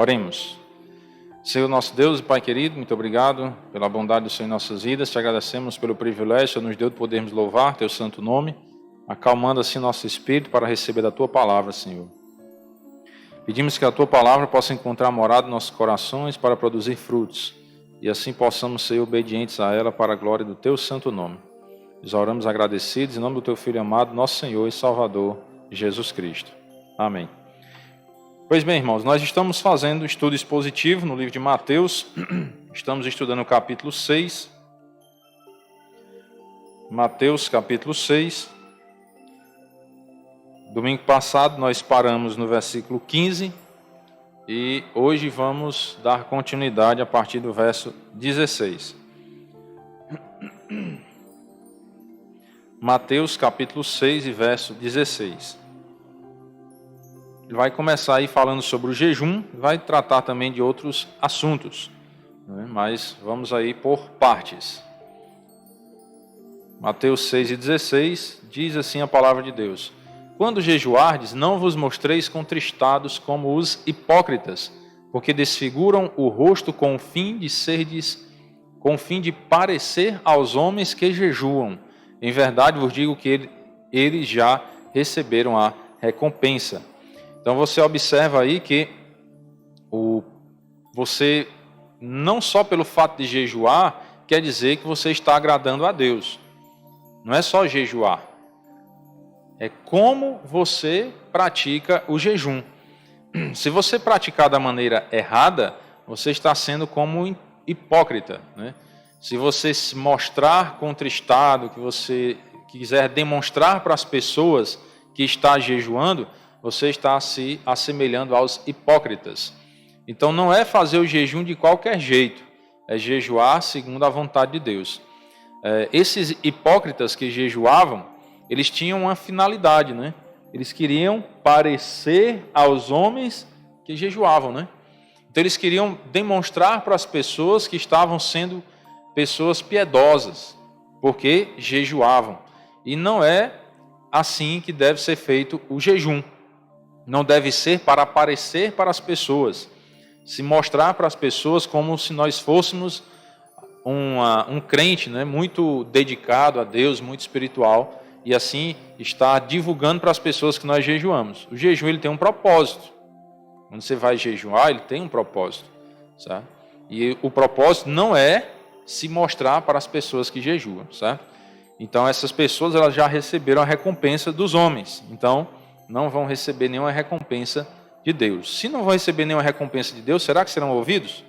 Oremos. Senhor nosso Deus e Pai querido, muito obrigado pela bondade do Senhor em nossas vidas. Te agradecemos pelo privilégio que o Senhor nos deu de podermos louvar Teu santo nome, acalmando assim nosso espírito para receber da Tua palavra, Senhor. Pedimos que a Tua palavra possa encontrar morada em nossos corações para produzir frutos e assim possamos ser obedientes a ela para a glória do Teu santo nome. Nós oramos agradecidos em nome do Teu Filho amado, nosso Senhor e Salvador, Jesus Cristo. Amém. Pois bem, irmãos, nós estamos fazendo estudo expositivo no livro de Mateus, estamos estudando o capítulo 6, Mateus capítulo 6, domingo passado nós paramos no versículo 15 e hoje vamos dar continuidade a partir do verso 16. Mateus capítulo 6 e verso 16. Ele vai começar aí falando sobre o jejum, vai tratar também de outros assuntos, né? Mas vamos aí por partes. Mateus 6 e 16 diz assim a palavra de Deus: Quando jejuardes, não vos mostreis contristados como os hipócritas, porque desfiguram o rosto com o fim de parecer aos homens que jejuam. Em verdade vos digo que eles já receberam a recompensa. Então você observa aí que você, não só pelo fato de jejuar, quer dizer que você está agradando a Deus. Não é só jejuar. É como você pratica o jejum. Se você praticar da maneira errada, você está sendo como hipócrita, né? Se você se mostrar contristado, que você quiser demonstrar para as pessoas que está jejuando, você está se assemelhando aos hipócritas. Então não é fazer o jejum de qualquer jeito, é jejuar segundo a vontade de Deus. Esses hipócritas que jejuavam, eles tinham uma finalidade, né? Eles queriam parecer aos homens que jejuavam, né? Então eles queriam demonstrar para as pessoas que estavam sendo pessoas piedosas, porque jejuavam. E não é assim que deve ser feito o jejum. Não deve ser para aparecer para as pessoas, se mostrar para as pessoas como se nós fôssemos um crente, né, muito dedicado a Deus, muito espiritual, e assim estar divulgando para as pessoas que nós jejuamos. O jejum ele tem um propósito. Quando você vai jejuar, ele tem um propósito, certo? E o propósito não é se mostrar para as pessoas que jejuam, certo? Então essas pessoas elas já receberam a recompensa dos homens, então não vão receber nenhuma recompensa de Deus. Se não vão receber nenhuma recompensa de Deus, será que serão ouvidos?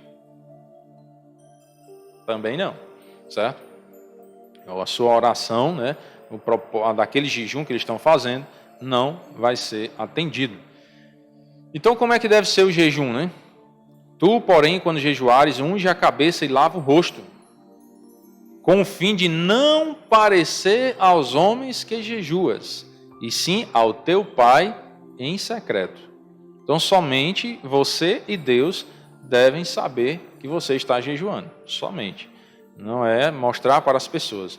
Também não, certo? A sua oração, né, daquele jejum que eles estão fazendo, não vai ser atendido. Então como é que deve ser o jejum, né? Tu, porém, quando jejuares, unge a cabeça e lava o rosto, com o fim de não parecer aos homens que jejuas, e sim ao teu Pai em secreto. Então somente você e Deus devem saber que você está jejuando, somente. Não é mostrar para as pessoas,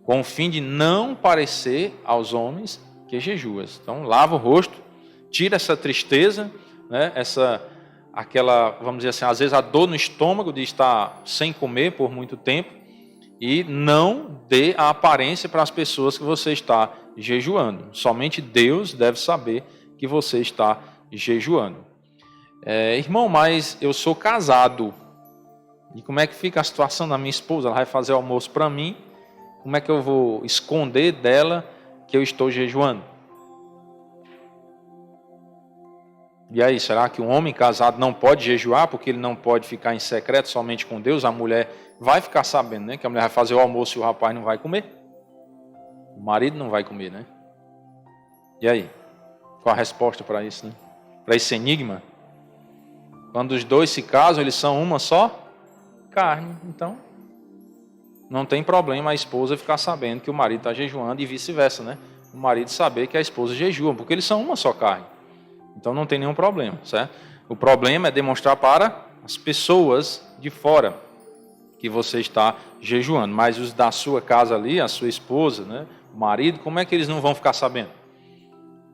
com o fim de não parecer aos homens que jejuas. Então lava o rosto, tira essa tristeza, né, vamos dizer assim, às vezes a dor no estômago de estar sem comer por muito tempo, e não dê a aparência para as pessoas que você está jejuando. Somente Deus deve saber que você está jejuando. Irmão, mas eu sou casado. E como é que fica a situação da minha esposa? Ela vai fazer almoço para mim. Como é que eu vou esconder dela que eu estou jejuando? E aí, será que um homem casado não pode jejuar porque ele não pode ficar em secreto somente com Deus? A mulher vai ficar sabendo, né, que a mulher vai fazer o almoço e o rapaz não vai comer? O marido não vai comer, né? E aí? Qual a resposta para isso, né? Para esse enigma? Quando os dois se casam, eles são uma só carne. Então, não tem problema a esposa ficar sabendo que o marido está jejuando e vice-versa, né? O marido saber que a esposa jejua, porque eles são uma só carne. Então não tem nenhum problema, certo? O problema é demonstrar para as pessoas de fora que você está jejuando. Mas os da sua casa ali, a sua esposa, né, o marido, como é que eles não vão ficar sabendo?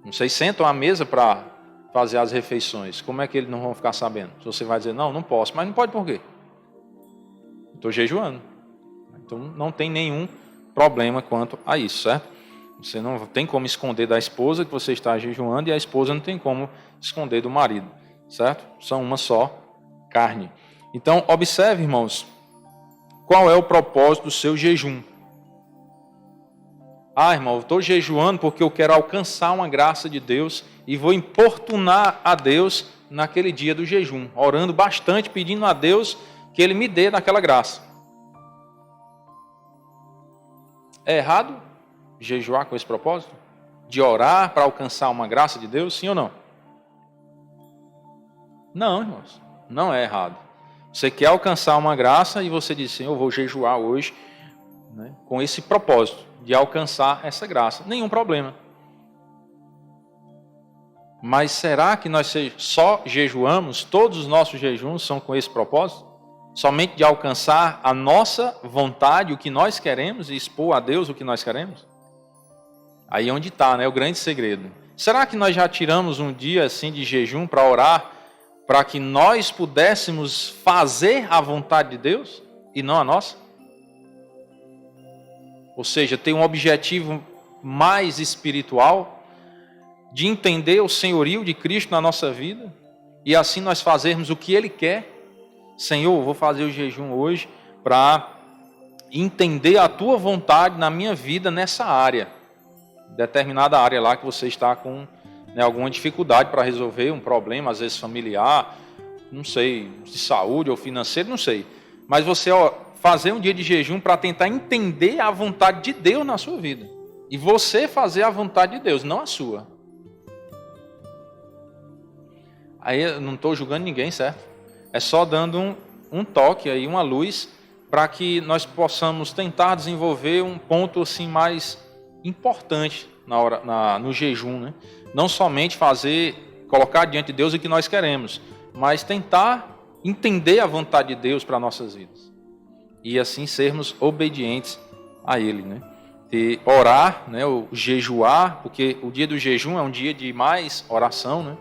Vocês sentam à mesa para fazer as refeições, como é que eles não vão ficar sabendo? Se você vai dizer, não posso. Mas não pode por quê? Estou jejuando. Então não tem nenhum problema quanto a isso, certo? Você não tem como esconder da esposa que você está jejuando e a esposa não tem como esconder do marido, certo? São uma só carne. Então, observe, irmãos, qual é o propósito do seu jejum. Irmão, eu estou jejuando porque eu quero alcançar uma graça de Deus e vou importunar a Deus naquele dia do jejum, orando bastante, pedindo a Deus que Ele me dê naquela graça. É errado jejuar com esse propósito? De orar para alcançar uma graça de Deus, sim ou não? Não, irmãos, não é errado. Você quer alcançar uma graça e você diz assim, eu vou jejuar hoje, né, com esse propósito de alcançar essa graça. Nenhum problema. Mas será que nós só jejuamos, todos os nossos jejuns são com esse propósito? Somente de alcançar a nossa vontade, o que nós queremos, e expor a Deus o que nós queremos? Aí é onde está, né, o grande segredo. Será que nós já tiramos um dia assim de jejum para orar, para que nós pudéssemos fazer a vontade de Deus e não a nossa? Ou seja, ter um objetivo mais espiritual, de entender o senhorio de Cristo na nossa vida, e assim nós fazermos o que Ele quer. Senhor, eu vou fazer o jejum hoje para entender a Tua vontade na minha vida nessa área, determinada área lá que você está com, né, alguma dificuldade para resolver, um problema, às vezes familiar, não sei, de saúde ou financeiro, não sei. Mas você fazer um dia de jejum para tentar entender a vontade de Deus na sua vida. E você fazer a vontade de Deus, não a sua. Aí eu não estou julgando ninguém, certo? É só dando um toque aí, uma luz, para que nós possamos tentar desenvolver um ponto assim mais importante no jejum, né? Não somente colocar diante de Deus o que nós queremos, mas tentar entender a vontade de Deus para nossas vidas. E assim sermos obedientes a Ele, né? E orar, né? O jejuar, porque o dia do jejum é um dia de mais oração, né?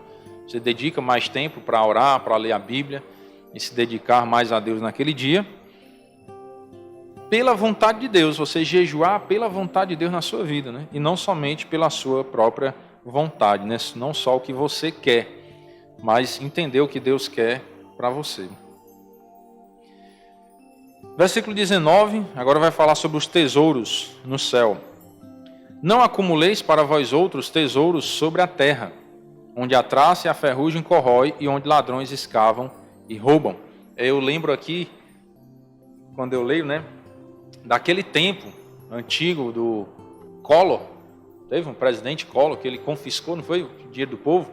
Você dedica mais tempo para orar, para ler a Bíblia e se dedicar mais a Deus naquele dia. Pela vontade de Deus, você jejuar pela vontade de Deus na sua vida, né? E não somente pela sua própria vontade, né? Não só o que você quer, mas entender o que Deus quer para você. Versículo 19, agora vai falar sobre os tesouros no céu. Não acumuleis para vós outros tesouros sobre a terra, onde a traça e a ferrugem corrói e onde ladrões escavam e roubam. Eu lembro aqui, quando eu leio, né, daquele tempo antigo do Collor. Teve um presidente Collor que ele confiscou, não foi, o dinheiro do povo.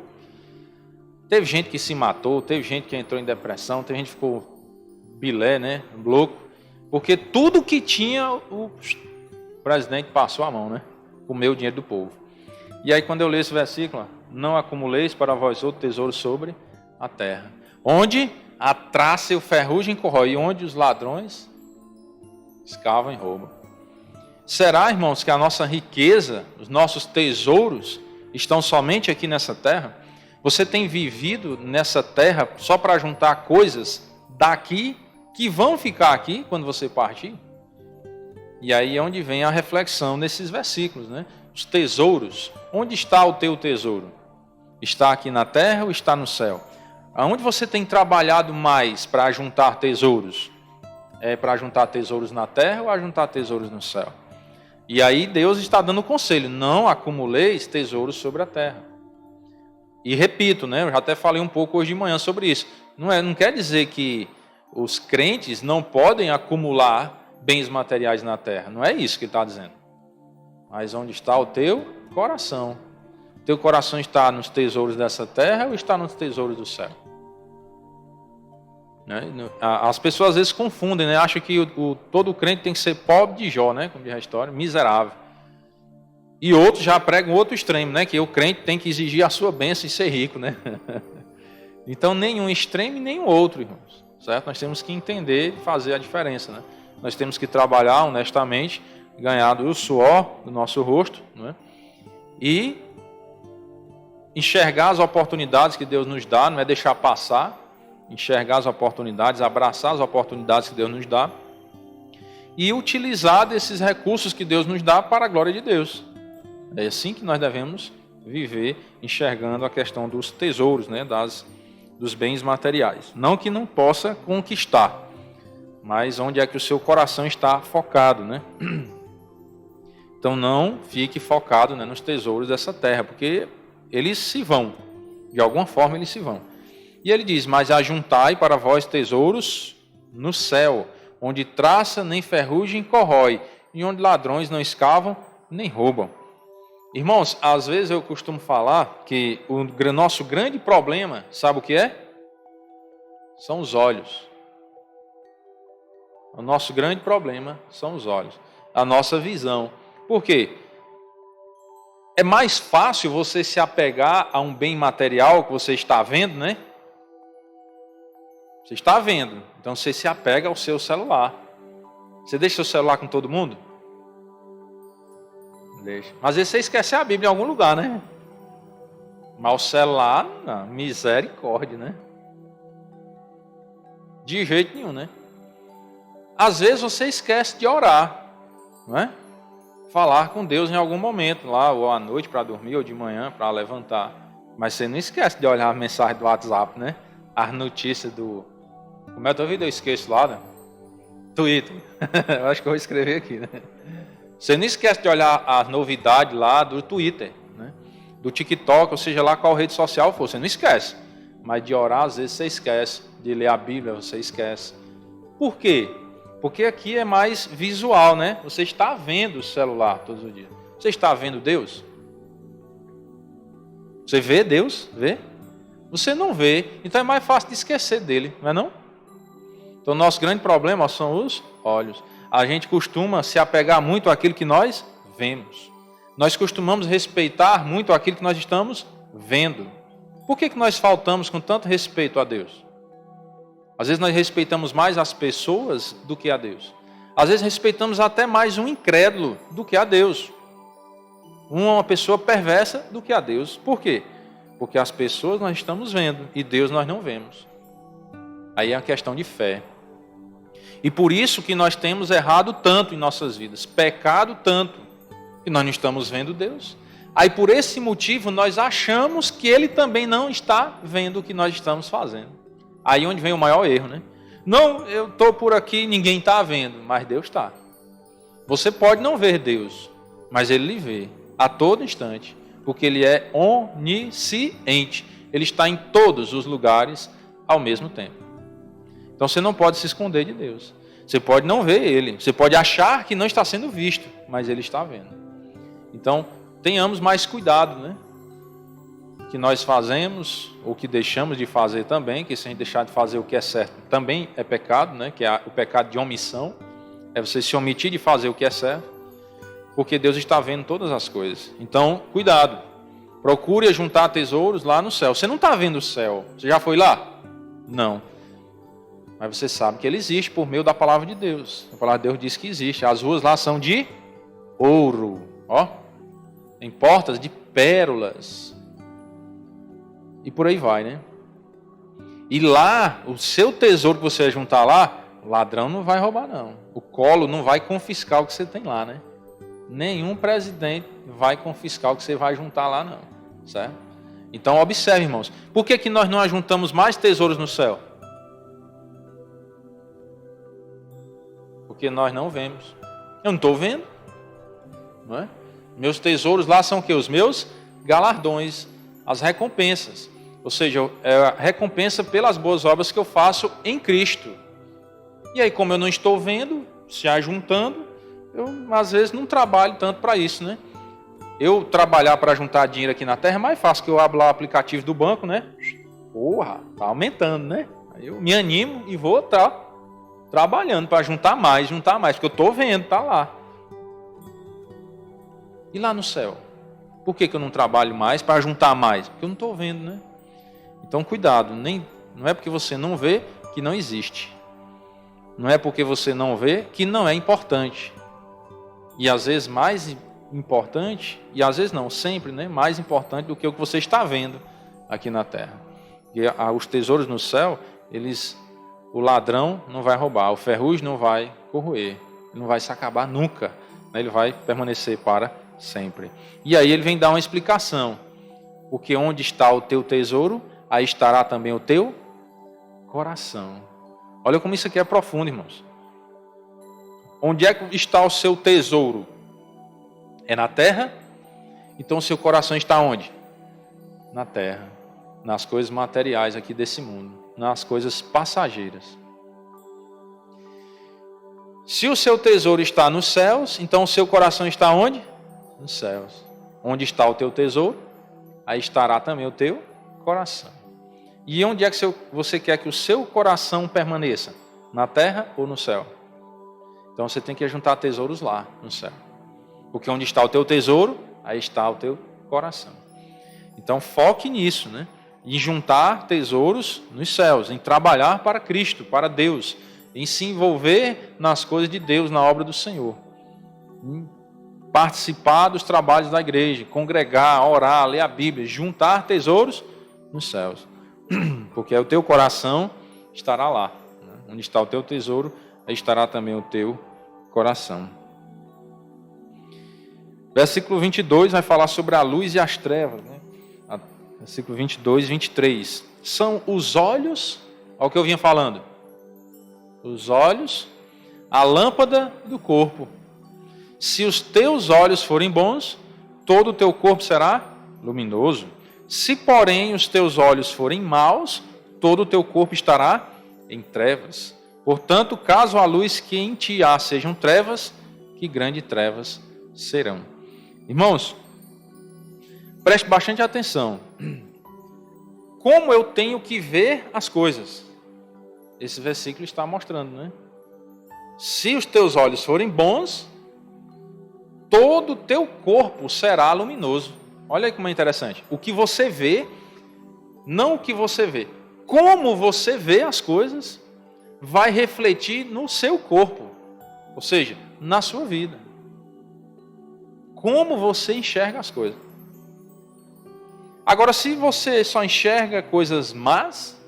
Teve gente que se matou, teve gente que entrou em depressão, teve gente que ficou bilé, né, louco, porque tudo que tinha o presidente passou a mão, né, comeu o dinheiro do povo. E aí quando eu leio esse versículo, não acumuleis para vós outro tesouro sobre a terra, onde a traça e o ferrugem corrói, e onde os ladrões escavam e roubam. Será, irmãos, que a nossa riqueza, os nossos tesouros estão somente aqui nessa terra? Você tem vivido nessa terra só para juntar coisas daqui que vão ficar aqui quando você partir? E aí é onde vem a reflexão nesses versículos, né? Os tesouros. Onde está o teu tesouro? Está aqui na terra ou está no céu? Aonde você tem trabalhado mais para juntar tesouros? É para juntar tesouros na terra ou a juntar tesouros no céu? E aí Deus está dando o conselho, não acumuleis tesouros sobre a terra. E repito, né, eu já até falei um pouco hoje de manhã sobre isso. Não quer dizer que os crentes não podem acumular bens materiais na terra. Não é isso que ele está dizendo. Mas onde está o teu coração? O teu coração está nos tesouros dessa terra ou está nos tesouros do céu? As pessoas às vezes confundem, né? Acham que todo crente tem que ser pobre de Jó, né? Como diz a história, miserável. E outros já pregam outro extremo, né? Que o crente tem que exigir a sua bênção e ser rico, né? Então, nenhum extremo e nenhum outro, irmãos. Certo? Nós temos que entender e fazer a diferença, né? Nós temos que trabalhar honestamente, ganhar o suor do nosso rosto, né? E enxergar as oportunidades que Deus nos dá, não é deixar passar, enxergar as oportunidades, abraçar as oportunidades que Deus nos dá e utilizar desses recursos que Deus nos dá para a glória de Deus. É assim que nós devemos viver, enxergando a questão dos tesouros, né, dos bens materiais. Não que não possa conquistar, mas onde é que o seu coração está focado, né? Então não fique focado, né, nos tesouros dessa terra, porque eles se vão, de alguma forma eles se vão. E ele diz, mas ajuntai para vós tesouros no céu, onde traça nem ferrugem corrói, e onde ladrões não escavam nem roubam. Irmãos, às vezes eu costumo falar que o nosso grande problema, sabe o que é? São os olhos. O nosso grande problema são os olhos, a nossa visão. Por quê? É mais fácil você se apegar a um bem material que você está vendo, né? Você está vendo, então você se apega ao seu celular. Você deixa seu celular com todo mundo? Deixa. Mas às vezes você esquece a Bíblia em algum lugar, né? Mas o celular, não, misericórdia, né? De jeito nenhum, né? Às vezes você esquece de orar, não é? Falar com Deus em algum momento, lá, ou à noite para dormir, ou de manhã para levantar. Mas você não esquece de olhar a mensagem do WhatsApp, né? As notícias do... Como é a tua vida? Eu esqueço lá, né? Twitter. Eu acho que eu vou escrever aqui, né? Você não esquece de olhar a novidade lá do Twitter, né? Do TikTok, ou seja lá qual rede social for. Você não esquece. Mas de orar, às vezes você esquece. De ler a Bíblia, você esquece. Por quê? Porque aqui é mais visual, né? Você está vendo o celular todos os dias. Você está vendo Deus? Você vê Deus? Vê? Você não vê. Então é mais fácil de esquecer dele, não é não? Então o nosso grande problema são os olhos. A gente costuma se apegar muito àquilo que nós vemos. Nós costumamos respeitar muito aquilo que nós estamos vendo. Por que nós faltamos com tanto respeito a Deus? Às vezes nós respeitamos mais as pessoas do que a Deus. Às vezes respeitamos até mais um incrédulo do que a Deus. Uma pessoa perversa do que a Deus. Por quê? Porque as pessoas nós estamos vendo e Deus nós não vemos. Aí é uma questão de fé. E por isso que nós temos errado tanto em nossas vidas, pecado tanto, que nós não estamos vendo Deus. Aí por esse motivo nós achamos que Ele também não está vendo o que nós estamos fazendo. Aí onde vem o maior erro, né? Não, eu estou por aqui, ninguém está vendo, mas Deus está. Você pode não ver Deus, mas Ele lhe vê a todo instante, porque Ele é onisciente. Ele está em todos os lugares ao mesmo tempo. Então você não pode se esconder de Deus. Você pode não ver Ele, você pode achar que não está sendo visto, mas Ele está vendo. Então tenhamos mais cuidado, né? Que nós fazemos, ou que deixamos de fazer também, que se a gente deixar de fazer o que é certo, também é pecado, né? Que é o pecado de omissão, é você se omitir de fazer o que é certo, porque Deus está vendo todas as coisas. Então, cuidado, procure juntar tesouros lá no céu. Você não está vendo o céu, você já foi lá? Não. Mas você sabe que ele existe por meio da palavra de Deus. A palavra de Deus diz que existe. As ruas lá são de ouro, ó, em portas de pérolas. E por aí vai, né? E lá, o seu tesouro que você vai juntar lá, o ladrão não vai roubar, não. O colo não vai confiscar o que você tem lá, né? Nenhum presidente vai confiscar o que você vai juntar lá, não. Certo? Então, observe, irmãos. Por que nós não ajuntamos mais tesouros no céu? Porque nós não vemos. Eu não estou vendo. Não é? Meus tesouros lá são o quê? Os meus galardões, as recompensas. Ou seja, é a recompensa pelas boas obras que eu faço em Cristo. E aí, como eu não estou vendo, se ajuntando, eu às vezes não trabalho tanto para isso, né? Eu trabalhar para juntar dinheiro aqui na terra é mais fácil, que eu abro lá o aplicativo do banco, né? Porra, tá aumentando, né? Aí eu me animo e vou trabalhando para juntar mais, porque eu estou vendo, tá lá. E lá no céu? Por que eu não trabalho mais para juntar mais? Porque eu não estou vendo, né? Então, cuidado. Não é porque você não vê que não existe. Não é porque você não vê que não é importante. E às vezes mais importante, e às vezes não, sempre, né, mais importante do que o que você está vendo aqui na terra. E os tesouros no céu, o ladrão não vai roubar, o ferrugem não vai corroer, ele não vai se acabar nunca, né, ele vai permanecer para sempre. E aí ele vem dar uma explicação, porque onde está o teu tesouro, aí estará também o teu coração. Olha como isso aqui é profundo, irmãos. Onde é que está o seu tesouro? É na terra? Então o seu coração está onde? Na terra, nas coisas materiais aqui desse mundo, nas coisas passageiras. Se o seu tesouro está nos céus, então o seu coração está onde? Nos céus. Onde está o teu tesouro, aí estará também o teu coração. E onde é que você quer que o seu coração permaneça? Na terra ou no céu? Então você tem que juntar tesouros lá no céu. Porque onde está o teu tesouro, aí está o teu coração. Então foque nisso, né? Em juntar tesouros nos céus, em trabalhar para Cristo, para Deus, em se envolver nas coisas de Deus, na obra do Senhor. Em participar dos trabalhos da igreja, congregar, orar, ler a Bíblia, juntar tesouros nos céus. Porque o teu coração estará lá. Né? Onde está o teu tesouro, aí estará também o teu coração. Versículo 22 vai falar sobre a luz e as trevas. Né? Versículo 22 e 23. São os olhos, olha o que eu vinha falando. Os olhos, a lâmpada do corpo. Se os teus olhos forem bons, todo o teu corpo será luminoso. Se, porém, os teus olhos forem maus, todo o teu corpo estará em trevas. Portanto, caso a luz que em ti há sejam trevas, que grandes trevas serão. Irmãos, preste bastante atenção. Como eu tenho que ver as coisas? Esse versículo está mostrando, né? Se os teus olhos forem bons, todo o teu corpo será luminoso. Olha aí como é interessante. O que você vê, não o que você vê. Como você vê as coisas, vai refletir no seu corpo. Ou seja, na sua vida. Como você enxerga as coisas. Agora, se você só enxerga coisas más,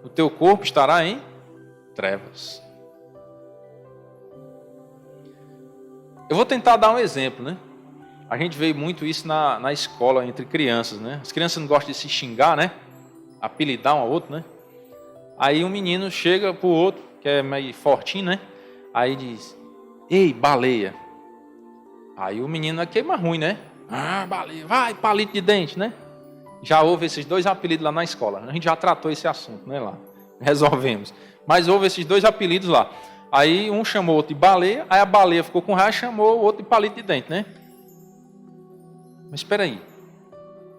o teu corpo estará em trevas. Eu vou tentar dar um exemplo, né? A gente vê muito isso na escola entre crianças, né? As crianças não gostam de se xingar, né? Apelidar um ao outro, né? Aí um menino chega pro outro, que é meio fortinho, né? Aí diz, ei, baleia. Aí o menino é queima ruim, né? Ah, baleia, vai, palito de dente, né? Já houve esses dois apelidos lá na escola. A gente já tratou esse assunto, né? Lá, resolvemos. Mas houve esses dois apelidos lá. Aí um chamou o outro de baleia, aí a baleia ficou com raiva e chamou o outro de palito de dente, né? Mas espera aí.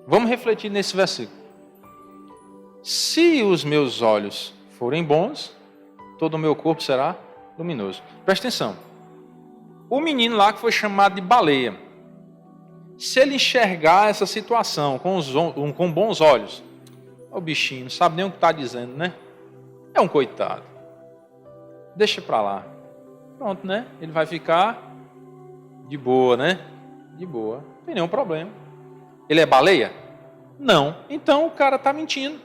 Vamos refletir nesse versículo. Se os meus olhos forem bons, todo o meu corpo será luminoso. Presta atenção. O menino lá que foi chamado de baleia, se ele enxergar essa situação com bons olhos, o bichinho não sabe nem o que está dizendo, né? É um coitado. Deixa para lá. Pronto, né? Ele vai ficar de boa, né? De boa. Não tem nenhum problema. Ele é baleia? Não. Então o cara está mentindo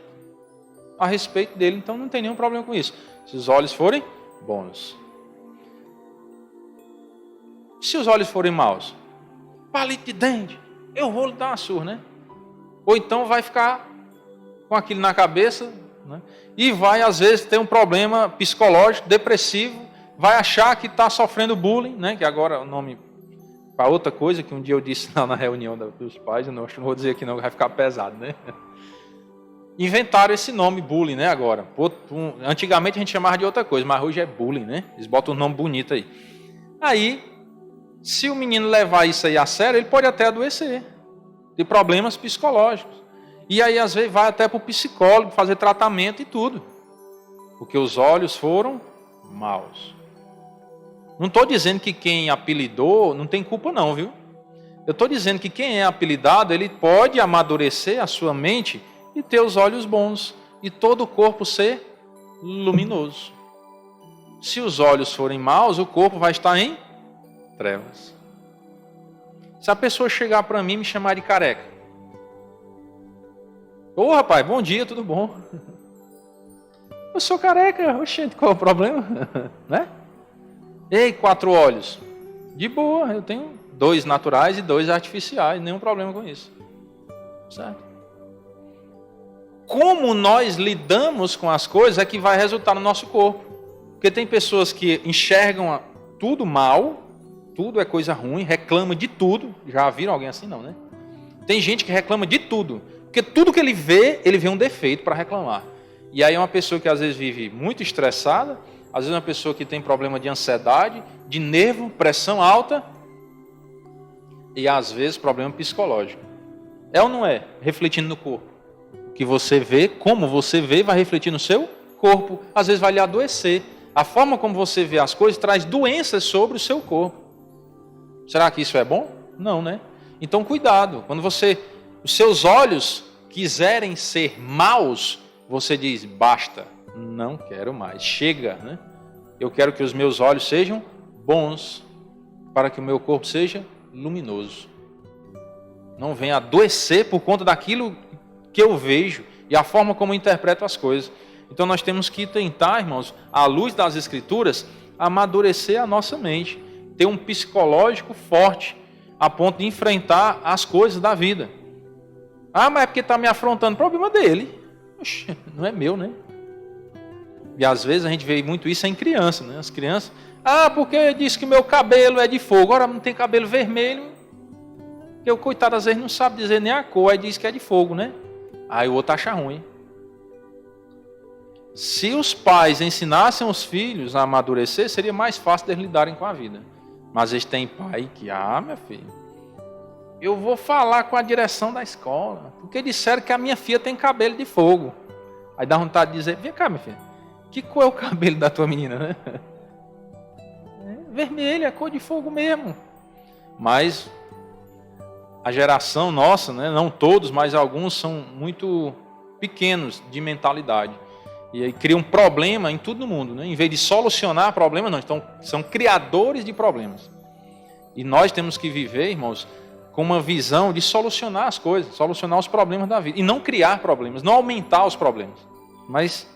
a respeito dele. Então não tem nenhum problema com isso. Se os olhos forem bons. Se os olhos forem maus, palito de dente, eu vou lhe dar uma surra, né? Ou então vai ficar com aquilo na cabeça, né? E vai às vezes ter um problema psicológico, depressivo, vai achar que está sofrendo bullying, né? Que agora é o nome para outra coisa que um dia eu disse lá na reunião dos pais, eu não vou dizer aqui não, vai ficar pesado, né? Inventaram esse nome bullying, né? Agora, antigamente a gente chamava de outra coisa, mas hoje é bullying, né? Eles botam um nome bonito aí. Aí, se o menino levar isso aí a sério, ele pode até adoecer de problemas psicológicos. E aí, às vezes, vai até para o psicólogo fazer tratamento e tudo. Porque os olhos foram maus. Não estou dizendo que quem apelidou não tem culpa não, viu? Eu estou dizendo que quem é apelidado, ele pode amadurecer a sua mente e ter os olhos bons. E todo o corpo ser luminoso. Se os olhos forem maus, o corpo vai estar em trevas. Se a pessoa chegar para mim e me chamar de careca. Ô rapaz, bom dia, tudo bom? Eu sou careca, oxente, qual é o problema? Né? Ei, 4 olhos. De boa, eu tenho 2 naturais e 2 artificiais, nenhum problema com isso. Certo? Como nós lidamos com as coisas é que vai resultar no nosso corpo. Porque tem pessoas que enxergam tudo mal, tudo é coisa ruim, reclama de tudo. Já viram alguém assim? Não, né? Tem gente que reclama de tudo. Porque tudo que ele vê um defeito para reclamar. E aí é uma pessoa que às vezes vive muito estressada, às vezes é uma pessoa que tem problema de ansiedade, de nervo, pressão alta e às vezes problema psicológico. É ou não é? Refletindo no corpo. O que você vê, como você vê, vai refletir no seu corpo. Às vezes vai lhe adoecer. A forma como você vê as coisas traz doenças sobre o seu corpo. Será que isso é bom? Não, né? Então cuidado. Quando os seus olhos quiserem ser maus, você diz, basta, não quero mais, chega, né? Eu quero que os meus olhos sejam bons, para que o meu corpo seja luminoso. Não venha adoecer por conta daquilo que eu vejo e a forma como eu interpreto as coisas. Então nós temos que tentar, irmãos, à luz das Escrituras, amadurecer a nossa mente, ter um psicológico forte, a ponto de enfrentar as coisas da vida. Ah, mas é porque está me afrontando, problema dele. Oxe, não é meu, né? E às vezes a gente vê muito isso em criança, né? As crianças, porque disse que meu cabelo é de fogo, agora não tem cabelo vermelho, porque o coitado às vezes não sabe dizer nem a cor, aí diz que é de fogo, né? Aí o outro acha ruim. Se os pais ensinassem os filhos a amadurecer, seria mais fácil deles lidarem com a vida. Mas eles têm pai que, meu filho, eu vou falar com a direção da escola, porque disseram que a minha filha tem cabelo de fogo. Aí dá vontade de dizer, vem cá, minha filha, que cor é o cabelo da tua menina, né? Vermelho, é cor de fogo mesmo. Mas a geração nossa, né, não todos, mas alguns são muito pequenos de mentalidade. E aí criam um problema em tudo no mundo, né? Em vez de solucionar problemas, não, então são criadores de problemas. E nós temos que viver, irmãos, com uma visão de solucionar as coisas, solucionar os problemas da vida. E não criar problemas, não aumentar os problemas, mas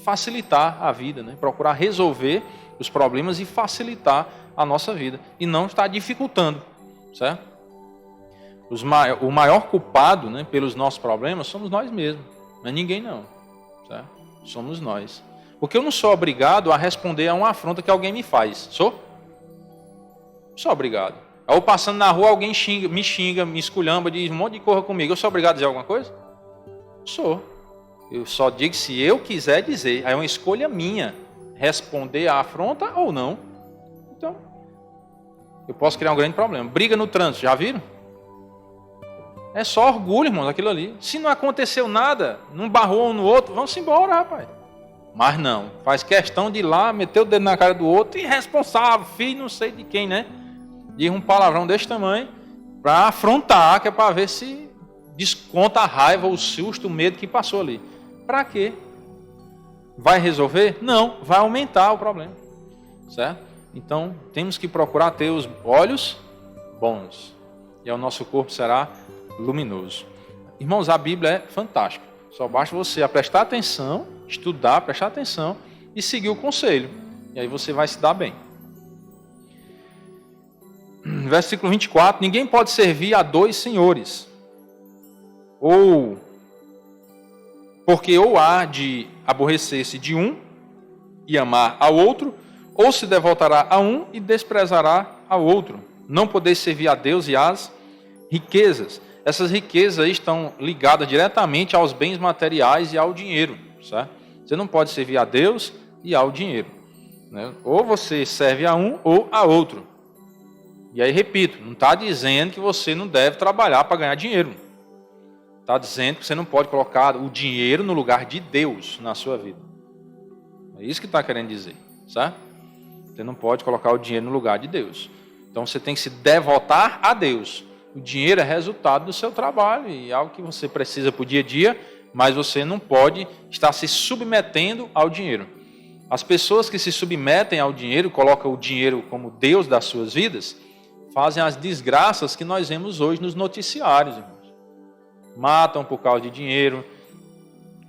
facilitar a vida, né? Procurar resolver os problemas e facilitar a nossa vida. E não estar dificultando, certo? O maior culpado, né, pelos nossos problemas somos nós mesmos, não é ninguém não, certo? Somos nós. Porque eu não sou obrigado a responder a uma afronta que alguém me faz. Sou? Sou obrigado. Ou passando na rua, alguém me xinga, me esculhamba, diz um monte de coisa comigo. Eu sou obrigado a dizer alguma coisa? Sou. Eu só digo se eu quiser dizer. Aí é uma escolha minha. Responder a afronta ou não. Então, eu posso criar um grande problema. Briga no trânsito, já viram? É só orgulho, irmão, daquilo ali. Se não aconteceu nada, não barrou um no outro, vamos embora, rapaz. Mas não, faz questão de ir lá, meter o dedo na cara do outro, irresponsável, filho não sei de quem, né? Diz um palavrão desse tamanho, para afrontar, que é para ver se desconta a raiva, o susto, o medo que passou ali. Para quê? Vai resolver? Não, vai aumentar o problema, certo? Então, temos que procurar ter os olhos bons, e o nosso corpo será luminoso. Irmãos, a Bíblia é fantástica. Só basta você prestar atenção, estudar, prestar atenção e seguir o conselho. E aí você vai se dar bem. Versículo 24. Ninguém pode servir a 2 senhores. Porque ou há de aborrecer-se de um e amar ao outro, ou se devotará a um e desprezará ao outro. Não podeis servir a Deus e às riquezas. Essas riquezas aí estão ligadas diretamente aos bens materiais e ao dinheiro, certo? Você não pode servir a Deus e ao dinheiro, né? Ou você serve a um ou a outro. E aí, repito, não está dizendo que você não deve trabalhar para ganhar dinheiro. Está dizendo que você não pode colocar o dinheiro no lugar de Deus na sua vida. É isso que está querendo dizer, certo? Você não pode colocar o dinheiro no lugar de Deus. Então você tem que se devotar a Deus. O dinheiro é resultado do seu trabalho e é algo que você precisa para o dia a dia, mas você não pode estar se submetendo ao dinheiro. As pessoas que se submetem ao dinheiro, colocam o dinheiro como Deus das suas vidas, fazem as desgraças que nós vemos hoje nos noticiários, irmãos. Matam por causa de dinheiro,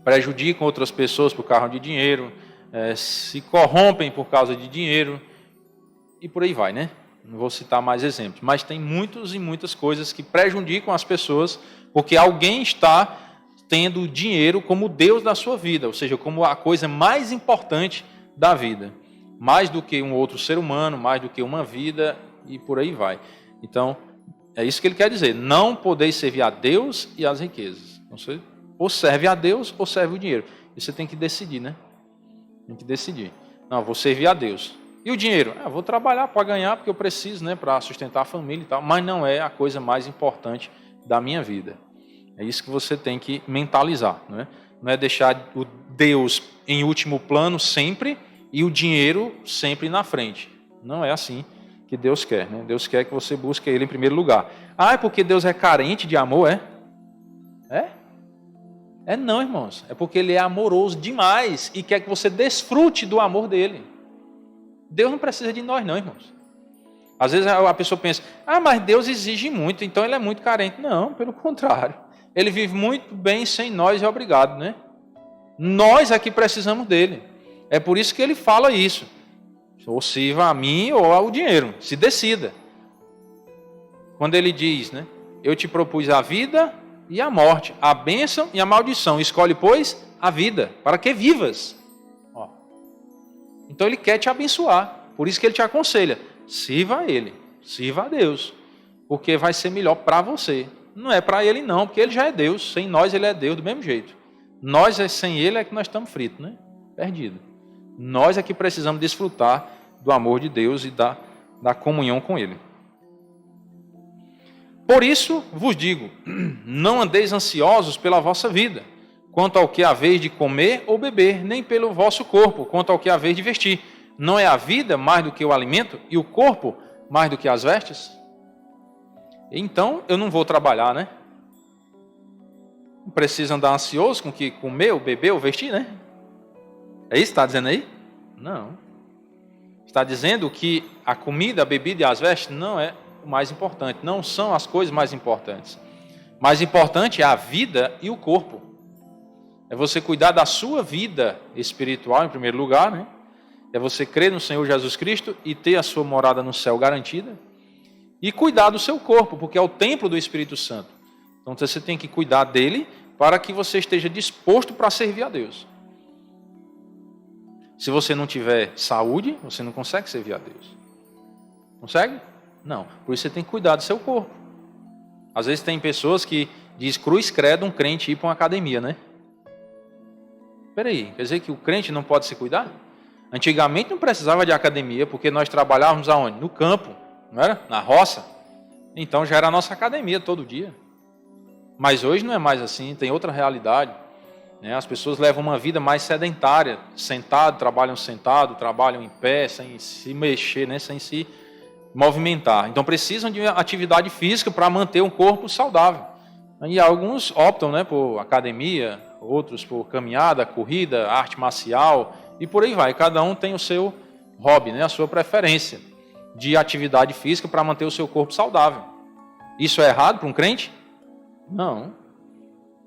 prejudicam outras pessoas por causa de dinheiro, se corrompem por causa de dinheiro, e por aí vai, né? Não vou citar mais exemplos, mas tem muitas e muitas coisas que prejudicam as pessoas, porque alguém está tendo dinheiro como Deus da sua vida, ou seja, como a coisa mais importante da vida, mais do que um outro ser humano, mais do que uma vida, e por aí vai. Então, é isso que ele quer dizer, não podeis servir a Deus e às riquezas. Então, você ou serve a Deus ou serve o dinheiro. E você tem que decidir, né? Tem que decidir. Não, vou servir a Deus. E o dinheiro? Vou trabalhar para ganhar, porque eu preciso, né, para sustentar a família e tal, mas não é a coisa mais importante da minha vida. É isso que você tem que mentalizar, né? Não é deixar o Deus em último plano sempre e o dinheiro sempre na frente. Não é assim que Deus quer, né? Deus quer que você busque Ele em primeiro lugar. É porque Deus é carente de amor, é? É não, irmãos. É porque Ele é amoroso demais e quer que você desfrute do amor dEle. Deus não precisa de nós não, irmãos. Às vezes a pessoa pensa, mas Deus exige muito, então Ele é muito carente. Não, pelo contrário. Ele vive muito bem sem nós e obrigado, né? Nós é que precisamos dEle. É por isso que Ele fala isso. Ou sirva a mim ou ao dinheiro. Se decida. Quando Ele diz, né? Eu te propus a vida e a morte, a bênção e a maldição. Escolhe, pois, a vida, para que vivas. Então Ele quer te abençoar. Por isso que Ele te aconselha. Sirva a Ele, sirva a Deus. Porque vai ser melhor para você. Não é para Ele não, porque Ele já é Deus. Sem nós Ele é Deus do mesmo jeito. Nós, sem Ele, é que nós estamos fritos, né? Perdidos. Nós é que precisamos desfrutar do amor de Deus e da comunhão com Ele. Por isso vos digo, não andeis ansiosos pela vossa vida, quanto ao que haveis de comer ou beber, nem pelo vosso corpo, quanto ao que haveis de vestir. Não é a vida mais do que o alimento e o corpo mais do que as vestes? Então eu não vou trabalhar, né? Não preciso andar ansioso com o que comer, ou beber, ou vestir, né? É isso que está dizendo aí? Não. Está dizendo que a comida, a bebida e as vestes não é o mais importante. Não são as coisas mais importantes. Mais importante é a vida e o corpo. É você cuidar da sua vida espiritual, em primeiro lugar, né? É você crer no Senhor Jesus Cristo e ter a sua morada no céu garantida. E cuidar do seu corpo, porque é o templo do Espírito Santo. Então você tem que cuidar dele para que você esteja disposto para servir a Deus. Se você não tiver saúde, você não consegue servir a Deus. Consegue? Não. Por isso você tem que cuidar do seu corpo. Às vezes tem pessoas que diz cruz credo um crente ir para uma academia, né? Peraí, quer dizer que o crente não pode se cuidar? Antigamente não precisava de academia, porque nós trabalhávamos aonde? No campo, não era? Na roça. Então já era a nossa academia todo dia. Mas hoje não é mais assim, tem outra realidade. Né? As pessoas levam uma vida mais sedentária, trabalham sentado, trabalham em pé, sem se mexer, né? Sem se movimentar. Então precisam de atividade física para manter um corpo saudável. E alguns optam, né, por academia, outros por caminhada, corrida, arte marcial e por aí vai. Cada um tem o seu hobby, né, a sua preferência de atividade física para manter o seu corpo saudável. Isso é errado para um crente? Não.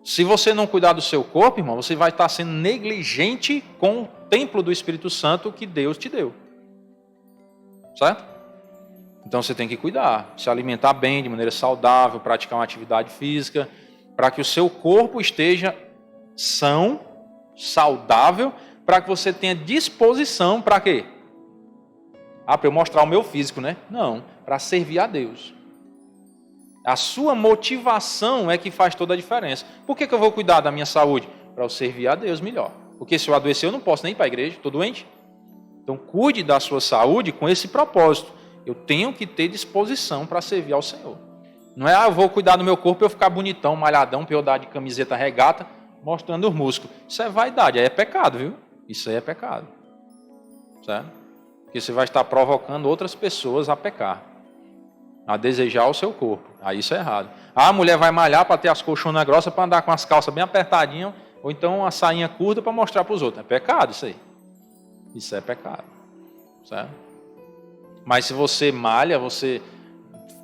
Se você não cuidar do seu corpo, irmão, você vai estar sendo negligente com o templo do Espírito Santo que Deus te deu. Certo? Então você tem que cuidar, se alimentar bem, de maneira saudável, praticar uma atividade física, para que o seu corpo esteja são, saudável, para que você tenha disposição para quê? Para eu mostrar o meu físico, né? Não, para servir a Deus. A sua motivação é que faz toda a diferença. Por que eu vou cuidar da minha saúde? Para eu servir a Deus melhor. Porque se eu adoecer, eu não posso nem ir para a igreja, estou doente. Então cuide da sua saúde com esse propósito. Eu tenho que ter disposição para servir ao Senhor. Não é, eu vou cuidar do meu corpo para eu ficar bonitão, malhadão, para eu dar de camiseta regata, mostrando os músculos. Isso é vaidade, aí é pecado, viu? Isso aí é pecado. Certo? Porque você vai estar provocando outras pessoas a pecar, a desejar o seu corpo. Aí isso é errado. A mulher vai malhar para ter as colchonas grossas, para andar com as calças bem apertadinhas, ou então uma sainha curta para mostrar para os outros. É pecado isso aí. Isso é pecado. Certo? Mas se você malha, você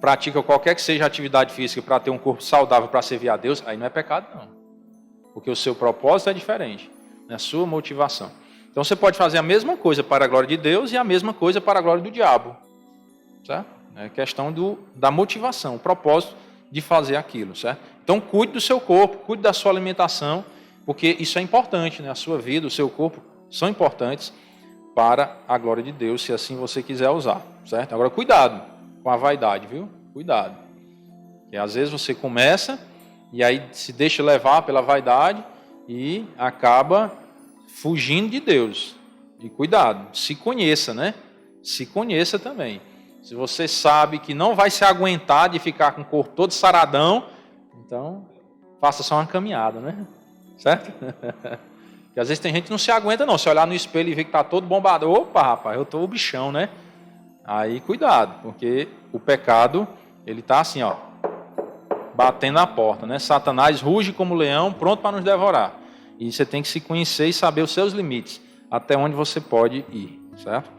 pratica qualquer que seja a atividade física para ter um corpo saudável para servir a Deus, aí não é pecado não. Porque o seu propósito é diferente, né? A sua motivação. Então você pode fazer a mesma coisa para a glória de Deus e a mesma coisa para a glória do diabo. Certo? É questão da motivação, o propósito de fazer aquilo. Certo? Então cuide do seu corpo, cuide da sua alimentação, porque isso é importante, né? A sua vida, o seu corpo são importantes para a glória de Deus, se assim você quiser usar. Certo? Agora cuidado com a vaidade, viu? Cuidado. Porque às vezes você começa e aí se deixa levar pela vaidade e acaba fugindo de Deus. E cuidado, se conheça, né? Se conheça também. Se você sabe que não vai se aguentar de ficar com o corpo todo saradão, então faça só uma caminhada, né? Certo? Porque às vezes tem gente que não se aguenta não. Se olhar no espelho e ver que está todo bombado, opa, rapaz, eu estou o bichão, né? Aí cuidado, porque o pecado, ele está assim, ó, batendo na porta, né? Satanás ruge como leão, pronto para nos devorar. E você tem que se conhecer e saber os seus limites, até onde você pode ir, certo?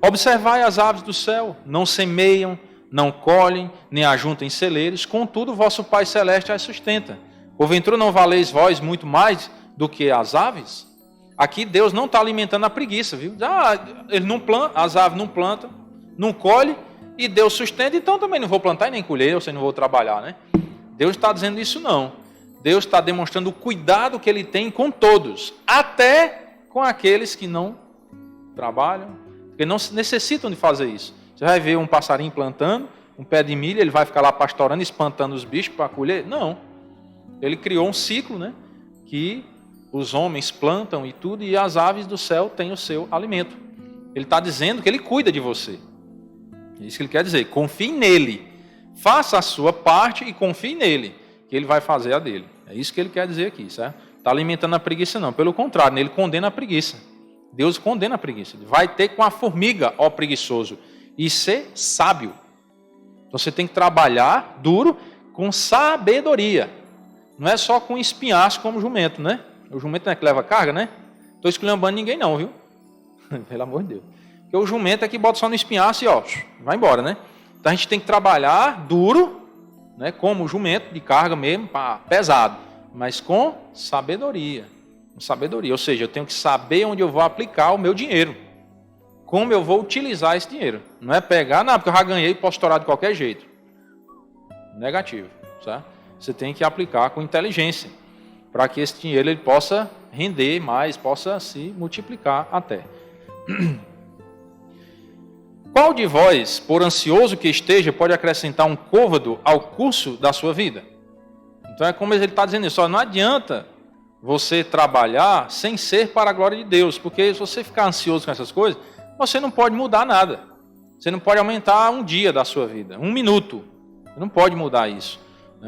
Observai as aves do céu, não semeiam, não colhem, nem ajuntam em celeiros, contudo vosso Pai Celeste as sustenta. Porventura não valeis vós muito mais do que as aves? Aqui Deus não está alimentando a preguiça, viu? Ele não planta, as aves não plantam, não colhem, e Deus sustenta, então também não vou plantar e nem colher, ou seja, não vou trabalhar, né? Deus está dizendo isso não. Deus está demonstrando o cuidado que Ele tem com todos, até com aqueles que não trabalham, porque não necessitam de fazer isso. Você vai ver um passarinho plantando um pé de milho, ele vai ficar lá pastorando, espantando os bichos para colher? Não. Ele criou um ciclo, né, que os homens plantam e tudo, e as aves do céu têm o seu alimento. Ele está dizendo que Ele cuida de você. É isso que Ele quer dizer. Confie nele. Faça a sua parte e confie nele, que Ele vai fazer a dele. É isso que Ele quer dizer aqui, certo? Está alimentando a preguiça não. Pelo contrário, Ele condena a preguiça. Deus condena a preguiça. Vai ter com a formiga, ó preguiçoso, e ser sábio. Então você tem que trabalhar duro com sabedoria. Não é só com espinhaço como o jumento, né? O jumento não é que leva carga, né? Estou esculhambando ninguém não, viu? Pelo amor de Deus. Porque o jumento é que bota só no espinhaço e ó, vai embora, né? Então a gente tem que trabalhar duro, né? Como o jumento, de carga mesmo, pesado, mas com sabedoria. Com sabedoria. Ou seja, eu tenho que saber onde eu vou aplicar o meu dinheiro. Como eu vou utilizar esse dinheiro. Não é pegar, não, porque eu já ganhei e posso estourar de qualquer jeito. Negativo, certo? Você tem que aplicar com inteligência, para que esse dinheiro ele possa render mais, possa se multiplicar até. Qual de vós, por ansioso que esteja, pode acrescentar um côvado ao curso da sua vida? Então é como ele está dizendo isso, não adianta você trabalhar sem ser para a glória de Deus, porque se você ficar ansioso com essas coisas, você não pode mudar nada. Você não pode aumentar um dia da sua vida, um minuto. Você não pode mudar isso.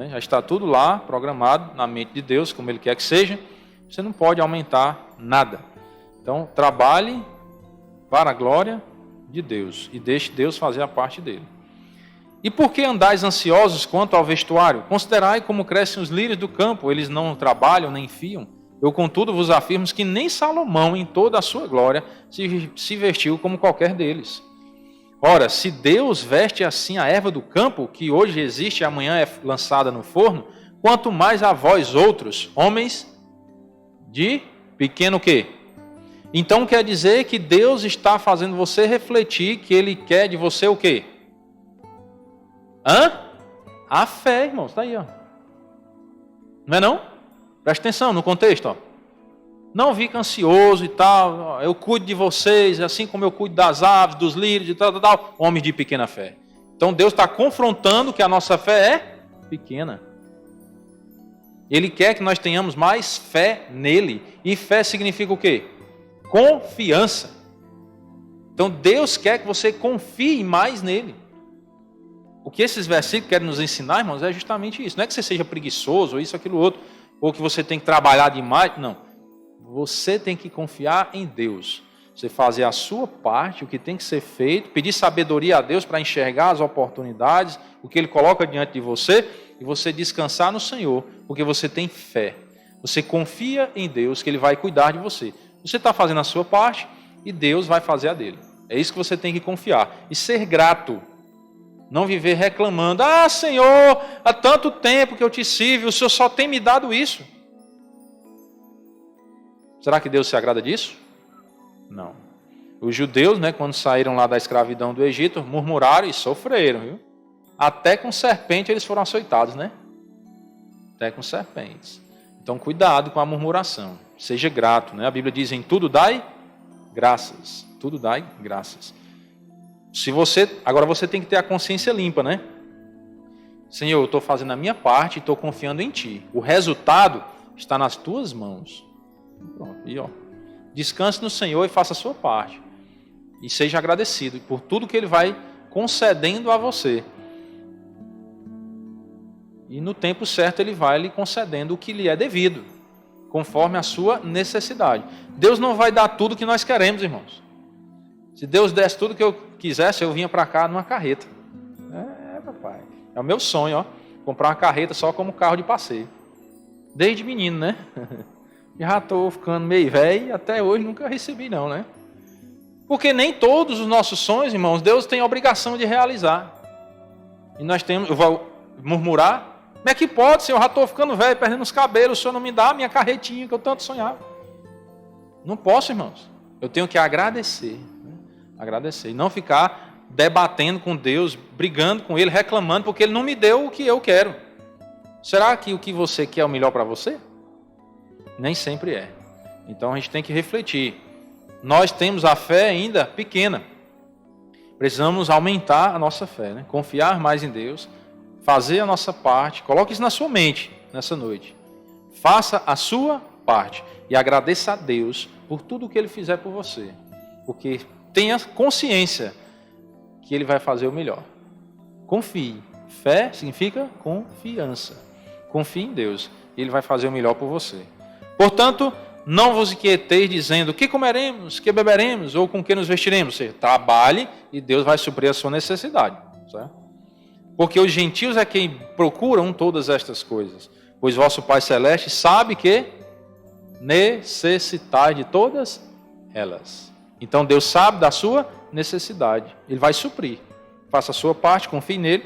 Já está tudo lá, programado na mente de Deus, como Ele quer que seja. Você não pode aumentar nada. Então, trabalhe para a glória de Deus e deixe Deus fazer a parte dele. E por que andais ansiosos quanto ao vestuário? Considerai como crescem os lírios do campo, eles não trabalham nem fiam. Eu, contudo, vos afirmo que nem Salomão, em toda a sua glória, se vestiu como qualquer deles. Ora, se Deus veste assim a erva do campo, que hoje existe e amanhã é lançada no forno, quanto mais a vós outros, homens de pequeno quê? Então quer dizer que Deus está fazendo você refletir que Ele quer de você o quê? A fé, irmãos, está aí, ó. Não é não? Presta atenção no contexto, ó. Não fica ansioso e tal, eu cuido de vocês, assim como eu cuido das aves, dos lírios e tal, homens de pequena fé. Então Deus está confrontando que a nossa fé é pequena. Ele quer que nós tenhamos mais fé nele. E fé significa o quê? Confiança. Então Deus quer que você confie mais nele. O que esses versículos querem nos ensinar, irmãos, é justamente isso. Não é que você seja preguiçoso, ou isso, aquilo, outro, ou que você tem que trabalhar demais, não. Você tem que confiar em Deus. Você fazer a sua parte, o que tem que ser feito, pedir sabedoria a Deus para enxergar as oportunidades, o que Ele coloca diante de você, e você descansar no Senhor, porque você tem fé. Você confia em Deus que Ele vai cuidar de você. Você está fazendo a sua parte e Deus vai fazer a dele. É isso que você tem que confiar. E ser grato. Não viver reclamando, ah, Senhor, há tanto tempo que eu te sirvo, o Senhor só tem me dado isso. Será que Deus se agrada disso? Não. Os judeus, né, quando saíram lá da escravidão do Egito, murmuraram e sofreram, viu? Até com serpente eles foram açoitados, né? Até com serpentes. Então, cuidado com a murmuração. Seja grato, né? A Bíblia diz, em tudo dai graças. Tudo dai graças. Agora você tem que ter a consciência limpa, né? Senhor, eu estou fazendo a minha parte e estou confiando em Ti. O resultado está nas Tuas mãos. Pronto, e descanse no Senhor e faça a sua parte. E seja agradecido por tudo que Ele vai concedendo a você. E no tempo certo Ele vai lhe concedendo o que lhe é devido, conforme a sua necessidade. Deus não vai dar tudo que nós queremos, irmãos. Se Deus desse tudo que eu quisesse, eu vinha para cá numa carreta. Papai. É o meu sonho, comprar uma carreta só como carro de passeio. Desde menino, né? Já estou ficando meio velho e até hoje nunca recebi não, né? Porque nem todos os nossos sonhos, irmãos, Deus tem a obrigação de realizar. E nós temos, eu vou murmurar, como é que pode, Senhor? Eu já estou ficando velho, perdendo os cabelos, o Senhor não me dá a minha carretinha que eu tanto sonhava. Não posso, irmãos. Eu tenho que agradecer. Né? Agradecer. E não ficar debatendo com Deus, brigando com Ele, reclamando, porque Ele não me deu o que eu quero. Será que o que você quer é o melhor para você? Nem sempre é. Então a gente tem que refletir. Nós temos a fé ainda pequena. Precisamos aumentar a nossa fé, né? Confiar mais em Deus, fazer a nossa parte. Coloque isso na sua mente nessa noite. Faça a sua parte e agradeça a Deus por tudo que Ele fizer por você. Porque tenha consciência que Ele vai fazer o melhor. Confie. Fé significa confiança. Confie em Deus e Ele vai fazer o melhor por você. Portanto, não vos inquieteis dizendo o que comeremos, o que beberemos ou com o que nos vestiremos. Ou seja, trabalhe e Deus vai suprir a sua necessidade. Certo? Porque os gentios é quem procuram todas estas coisas. Pois vosso Pai Celeste sabe que necessitais de todas elas. Então Deus sabe da sua necessidade. Ele vai suprir. Faça a sua parte, confie nele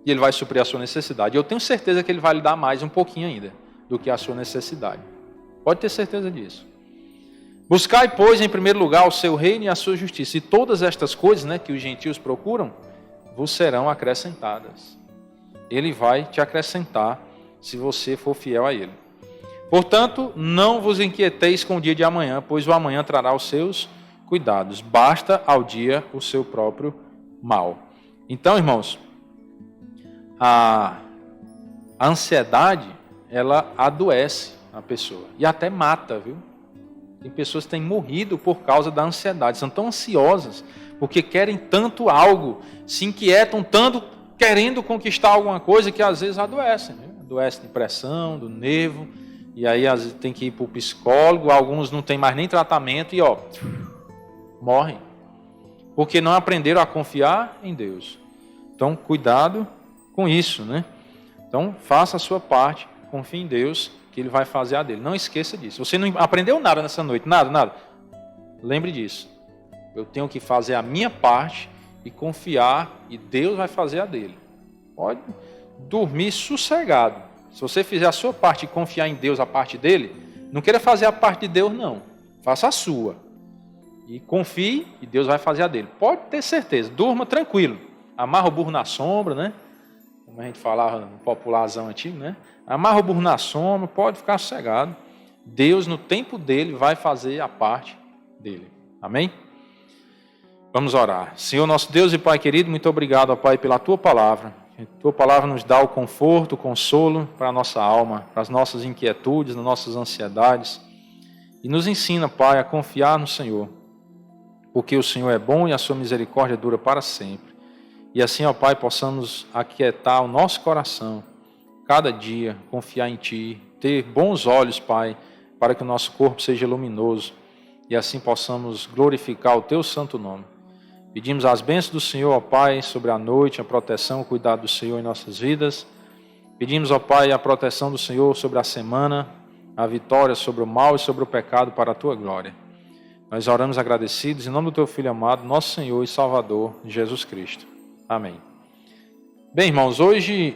e Ele vai suprir a sua necessidade. Eu tenho certeza que Ele vai lhe dar mais um pouquinho ainda do que a sua necessidade. Pode ter certeza disso. Buscai, pois, em primeiro lugar o seu reino e a sua justiça. E todas estas coisas, né, que os gentios procuram, vos serão acrescentadas. Ele vai te acrescentar se você for fiel a Ele. Portanto, não vos inquieteis com o dia de amanhã, pois o amanhã trará os seus cuidados. Basta ao dia o seu próprio mal. Então, irmãos, a ansiedade, ela adoece a pessoa e até mata, viu? Tem pessoas que têm morrido por causa da ansiedade, são tão ansiosas porque querem tanto algo, se inquietam tanto querendo conquistar alguma coisa que às vezes adoecem, né? Adoece de pressão, do nervo, e aí às vezes tem que ir para o psicólogo, alguns não tem mais nem tratamento e morrem, porque não aprenderam a confiar em Deus. Então cuidado com isso, né? Então faça a sua parte, confie em Deus, que Ele vai fazer a dele. Não esqueça disso. Você não aprendeu nada nessa noite, nada. Lembre disso. Eu tenho que fazer a minha parte e confiar, e Deus vai fazer a dele. Pode dormir sossegado. Se você fizer a sua parte e confiar em Deus, a parte dele, não queira fazer a parte de Deus, não. Faça a sua. E confie, e Deus vai fazer a dele. Pode ter certeza. Durma tranquilo. Amarra o burro na sombra, né? Como a gente falava no popularzão antigo, né? Amarra o burro na sombra, pode ficar sossegado. Deus, no tempo dele, vai fazer a parte dele. Amém? Vamos orar. Senhor, nosso Deus e Pai querido, muito obrigado, ó Pai, pela Tua palavra. A Tua palavra nos dá o conforto, o consolo para a nossa alma, para as nossas inquietudes, nas nossas ansiedades. E nos ensina, Pai, a confiar no Senhor, porque o Senhor é bom e a Sua misericórdia dura para sempre. E assim, ó Pai, possamos aquietar o nosso coração, cada dia, confiar em Ti, ter bons olhos, Pai, para que o nosso corpo seja luminoso e assim possamos glorificar o Teu santo nome. Pedimos as bênçãos do Senhor, ó Pai, sobre a noite, a proteção, o cuidado do Senhor em nossas vidas. Pedimos, ó Pai, a proteção do Senhor sobre a semana, a vitória sobre o mal e sobre o pecado para a Tua glória. Nós oramos agradecidos em nome do Teu Filho amado, nosso Senhor e Salvador, Jesus Cristo. Amém. Bem, irmãos, hoje